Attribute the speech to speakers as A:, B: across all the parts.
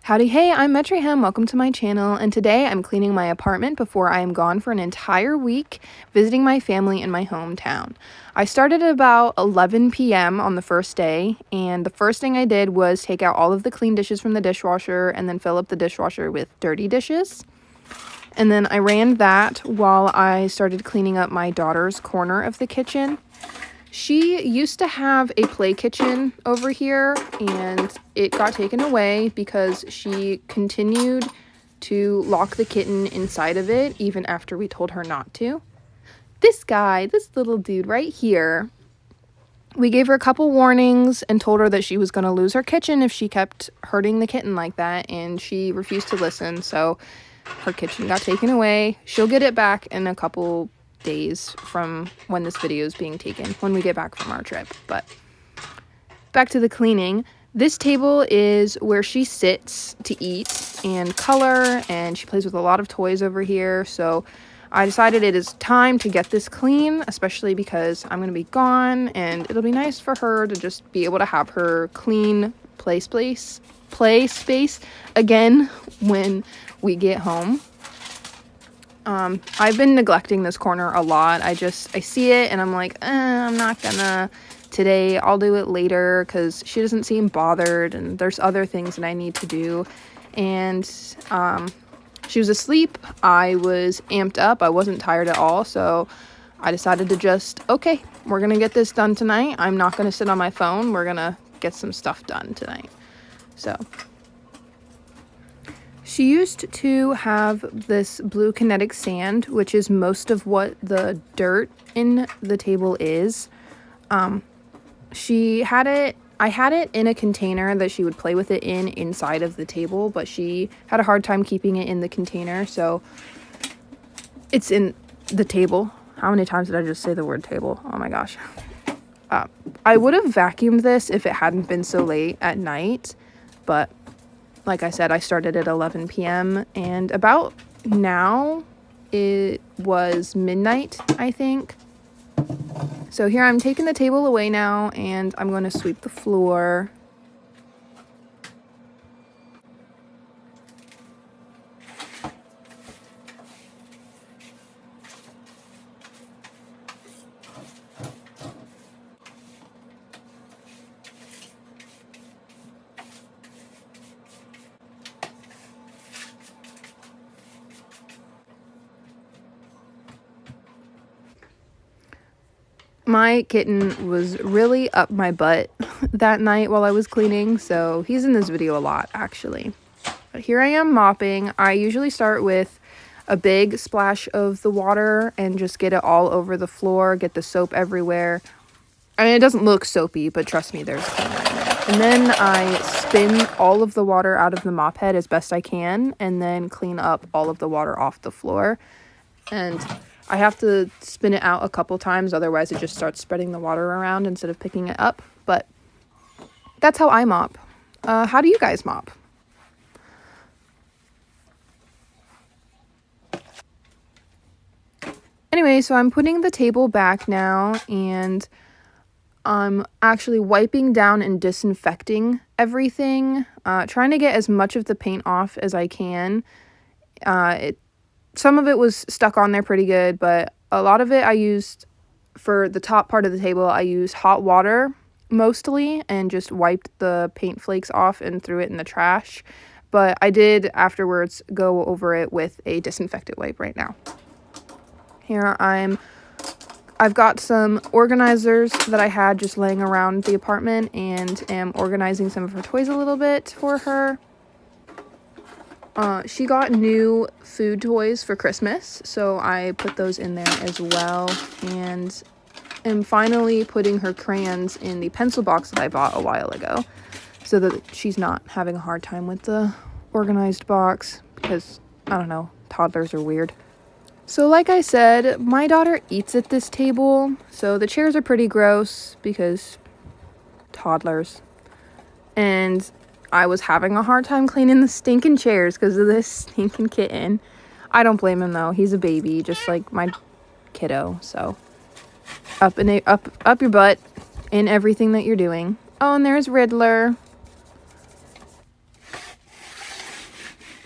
A: Howdy hey, I'm Entryway. Welcome to my channel, and today I'm cleaning my apartment before I am gone for an entire week visiting my family in my hometown. I started at about 11 p.m. on the first day, and the first thing I did was take out all of the clean dishes from the dishwasher and then fill up the dishwasher with dirty dishes. And then I ran that while I started cleaning up my daughter's corner of the kitchen. She used to have a play kitchen over here, and it got taken away because she continued to lock the kitten inside of it even after we told her not to. This little dude right here, we gave her a couple warnings and told her that she was going to lose her kitchen if she kept hurting the kitten like that, and she refused to listen, so her kitchen got taken away. She'll get it back in a couple days from when this video is being taken, when we get back from our trip. But back to the cleaning. This table is where she sits to eat and color, and she plays with a lot of toys over here, so I decided it is time to get this clean, especially because I'm going to be gone, and it'll be nice for her to just be able to have her clean play space again when we get home. I've been neglecting this corner a lot. I see it and I'm like, I'm not gonna today. I'll do it later because she doesn't seem bothered and there's other things that I need to do. And she was asleep. I was amped up. I wasn't tired at all. So I decided to okay, we're gonna get this done tonight. I'm not gonna sit on my phone. We're gonna get some stuff done tonight. So she used to have this blue kinetic sand, which is most of what the dirt in the table is. I had it in a container that she would play with it inside of the table, but she had a hard time keeping it in the container, so it's in the table. How many times did I just say the word table? Oh my gosh. I would have vacuumed this if it hadn't been so late at night, but like I said, I started at 11 p.m. and about now it was midnight, I think. So here I'm taking the table away now and I'm going to sweep the floor. My kitten was really up my butt that night while I was cleaning, so he's in this video a lot, actually. But here I am mopping. I usually start with a big splash of the water and just get it all over the floor, get the soap everywhere. I mean, it doesn't look soapy, but trust me, there's cleaner in there. And then I spin all of the water out of the mop head as best I can, and then clean up all of the water off the floor. And I have to spin it out a couple times, otherwise it just starts spreading the water around instead of picking it up. But that's how I mop. How do you guys mop? Anyway, so I'm putting the table back now, and I'm actually wiping down and disinfecting everything, trying to get as much of the paint off as I can. Some of it was stuck on there pretty good, but a lot of it I used, for the top part of the table, I used hot water mostly and just wiped the paint flakes off and threw it in the trash. But I did afterwards go over it with a disinfectant wipe right now. Here I've got some organizers that I had just laying around the apartment and am organizing some of her toys a little bit for her. She got new food toys for Christmas, so I put those in there as well, and am finally putting her crayons in the pencil box that I bought a while ago, so that she's not having a hard time with the organized box, because, I don't know, toddlers are weird. So like I said, my daughter eats at this table, so the chairs are pretty gross, because toddlers, and I was having a hard time cleaning the stinking chairs because of this stinking kitten. I don't blame him though. He's a baby, just like my kiddo. So up your butt in everything that you're doing. Oh, and there's Riddler.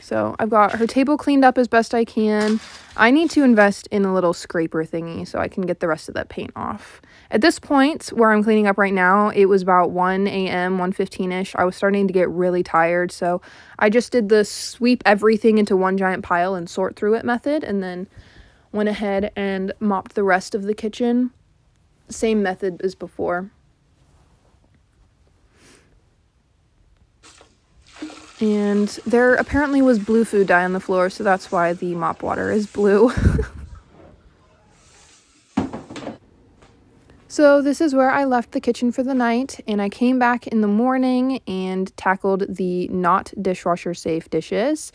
A: So I've got her table cleaned up as best I can. I need to invest in a little scraper thingy so I can get the rest of that paint off. At this point, where I'm cleaning up right now, it was about 1 a.m., 1:15-ish. I was starting to get really tired, so I just did the sweep everything into one giant pile and sort through it method, and then went ahead and mopped the rest of the kitchen. Same method as before. And there apparently was blue food dye on the floor, so that's why the mop water is blue. So this is where I left the kitchen for the night, and I came back in the morning and tackled the not dishwasher safe dishes,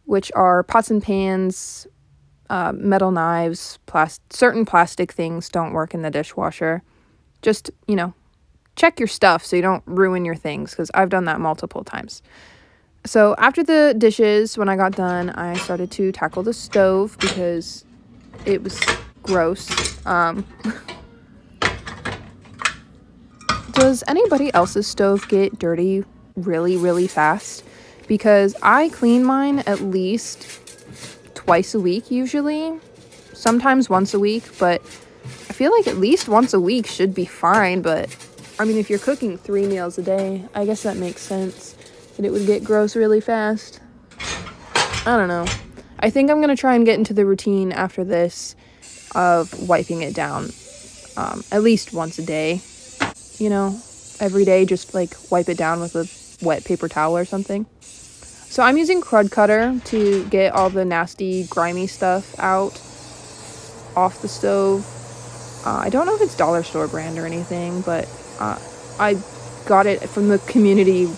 A: which are pots and pans, metal knives, certain plastic things don't work in the dishwasher. Just, check your stuff so you don't ruin your things, because I've done that multiple times. So after the dishes, when I got done, I started to tackle the stove because it was gross. Does anybody else's stove get dirty really, really fast? Because I clean mine at least twice a week usually, sometimes once a week, but I feel like at least once a week should be fine. But I mean, if you're cooking 3 meals a day, I guess that makes sense that it would get gross really fast. I don't know. I think I'm gonna try and get into the routine after this of wiping it down at least once a day. Every day, just like wipe it down with a wet paper towel or something. So I'm using Crud Cutter to get all the nasty, grimy stuff out off the stove. I don't know if it's dollar store brand or anything, but I got it from the community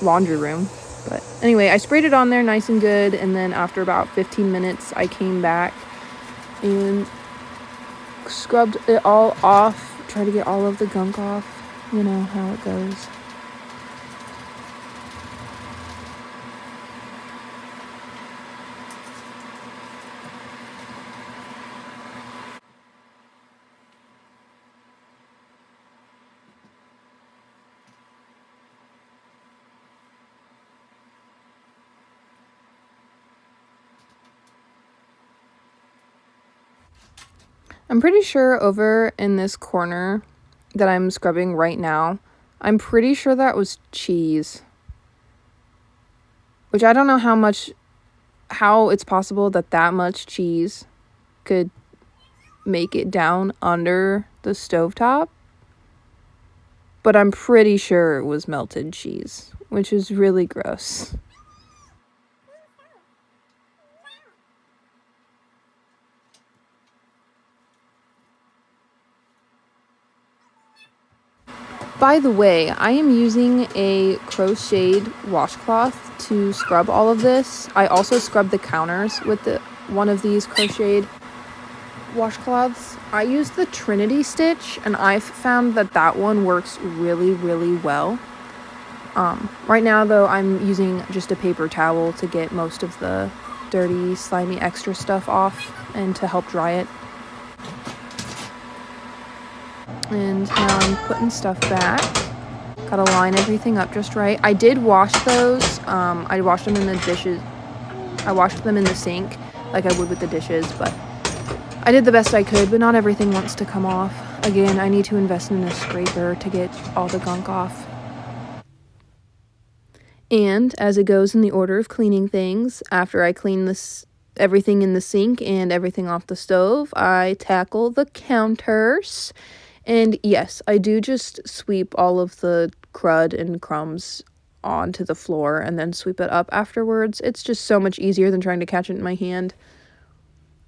A: laundry room. But anyway, I sprayed it on there nice and good, and then after about 15 minutes, I came back and scrubbed it all off. Try to get all of the gunk off. You know how it goes. I'm pretty sure over in this corner that I'm scrubbing right now, I'm pretty sure that was cheese. Which I don't know how it's possible that much cheese could make it down under the stovetop. But I'm pretty sure it was melted cheese, which is really gross. By the way, I am using a crocheted washcloth to scrub all of this. I also scrub the counters with one of these crocheted washcloths. I use the Trinity stitch, and I've found that one works really, really well. Right now, though, I'm using just a paper towel to get most of the dirty, slimy extra stuff off and to help dry it. And now I'm putting stuff back. Gotta line everything up just right. I did wash those. I washed them in the dishes. I washed them in the sink like I would with the dishes, but I did the best I could, but not everything wants to come off. Again, I need to invest in a scraper to get all the gunk off. And as it goes in the order of cleaning things, after I clean everything in the sink and everything off the stove, I tackle the counters. And yes, I do just sweep all of the crud and crumbs onto the floor and then sweep it up afterwards. It's just so much easier than trying to catch it in my hand.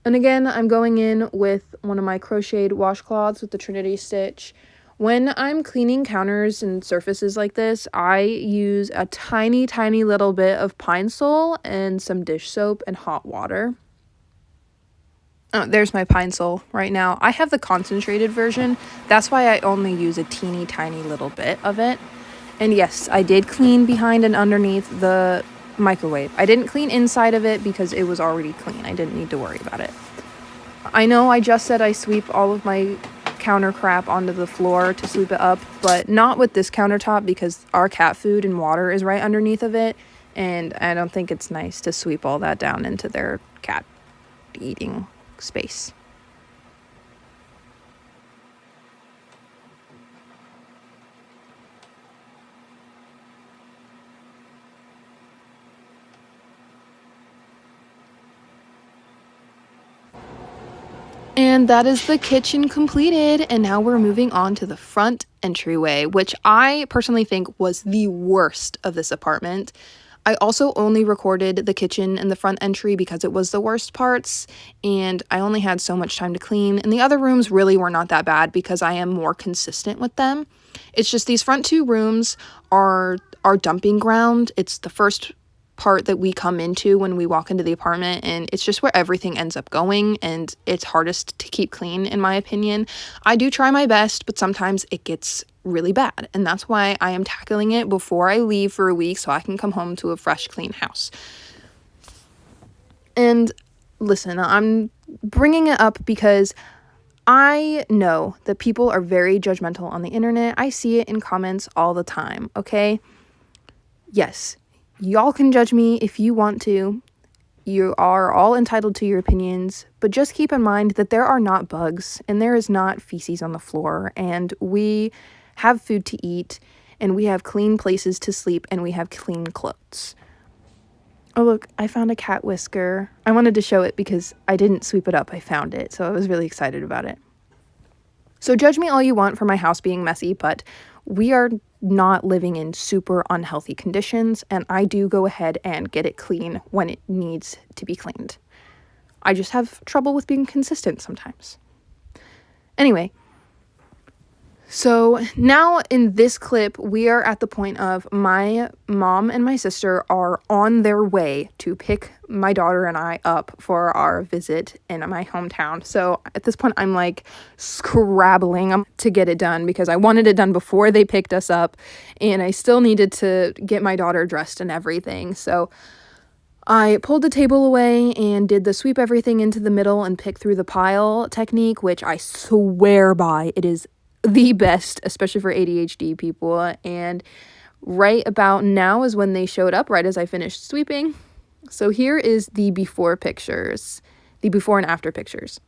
A: And again, I'm going in with one of my crocheted washcloths with the Trinity stitch. When I'm cleaning counters and surfaces like this, I use a tiny, tiny little bit of Pine Sol and some dish soap and hot water. Oh, there's my Pine Sol right now. I have the concentrated version. That's why I only use a teeny tiny little bit of it. And yes, I did clean behind and underneath the microwave. I didn't clean inside of it because it was already clean. I didn't need to worry about it. I know I just said I sweep all of my counter crap onto the floor to sweep it up, but not with this countertop because our cat food and water is right underneath of it, and I don't think it's nice to sweep all that down into their cat eating space. And that is the kitchen completed, and now we're moving on to the front entryway, which I personally think was the worst of this apartment. I also only recorded the kitchen and the front entry because it was the worst parts, and I only had so much time to clean, and the other rooms really were not that bad because I am more consistent with them. It's just these front two rooms are our dumping ground. It's the first part that we come into when we walk into the apartment, and it's just where everything ends up going, and it's hardest to keep clean in my opinion. I do try my best, but sometimes it gets really bad, and that's why I am tackling it before I leave for a week so I can come home to a fresh, clean house. And listen, I'm bringing it up because I know that people are very judgmental on the internet. I see it in comments all the time, okay? Yes, y'all can judge me if you want to. You are all entitled to your opinions, but just keep in mind that there are not bugs and there is not feces on the floor, and we have food to eat, and we have clean places to sleep, and we have clean clothes. Oh, look, I found a cat whisker. I wanted to show it because I didn't sweep it up. I found it, so I was really excited about it. So judge me all you want for my house being messy, but we are not living in super unhealthy conditions, and I do go ahead and get it clean when it needs to be cleaned. I just have trouble with being consistent sometimes. Anyway, so now in this clip, we are at the point of my mom and my sister are on their way to pick my daughter and I up for our visit in my hometown. So at this point, I'm like scrabbling to get it done because I wanted it done before they picked us up, and I still needed to get my daughter dressed and everything. So I pulled the table away and did the sweep everything into the middle and pick through the pile technique, which I swear by. It is the best, especially for ADHD people. And right about now is when they showed up, right as I finished sweeping. So here is the before pictures, the before and after pictures.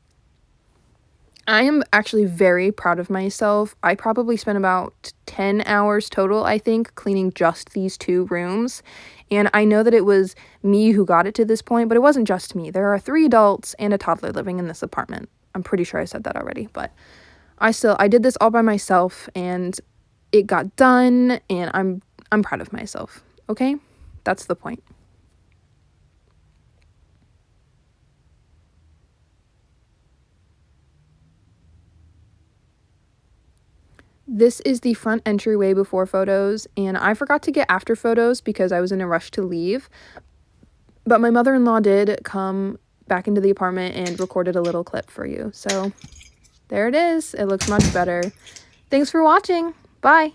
A: I am actually very proud of myself. I probably spent about 10 hours total, I think, cleaning just these two rooms. And I know that it was me who got it to this point, but it wasn't just me. There are 3 adults and a toddler living in this apartment. I'm pretty sure I said that already, but I did this all by myself, and it got done, and I'm proud of myself, okay? That's the point. This is the front entryway before photos, and I forgot to get after photos because I was in a rush to leave, but my mother-in-law did come back into the apartment and recorded a little clip for you, so there it is. It looks much better. Thanks for watching. Bye.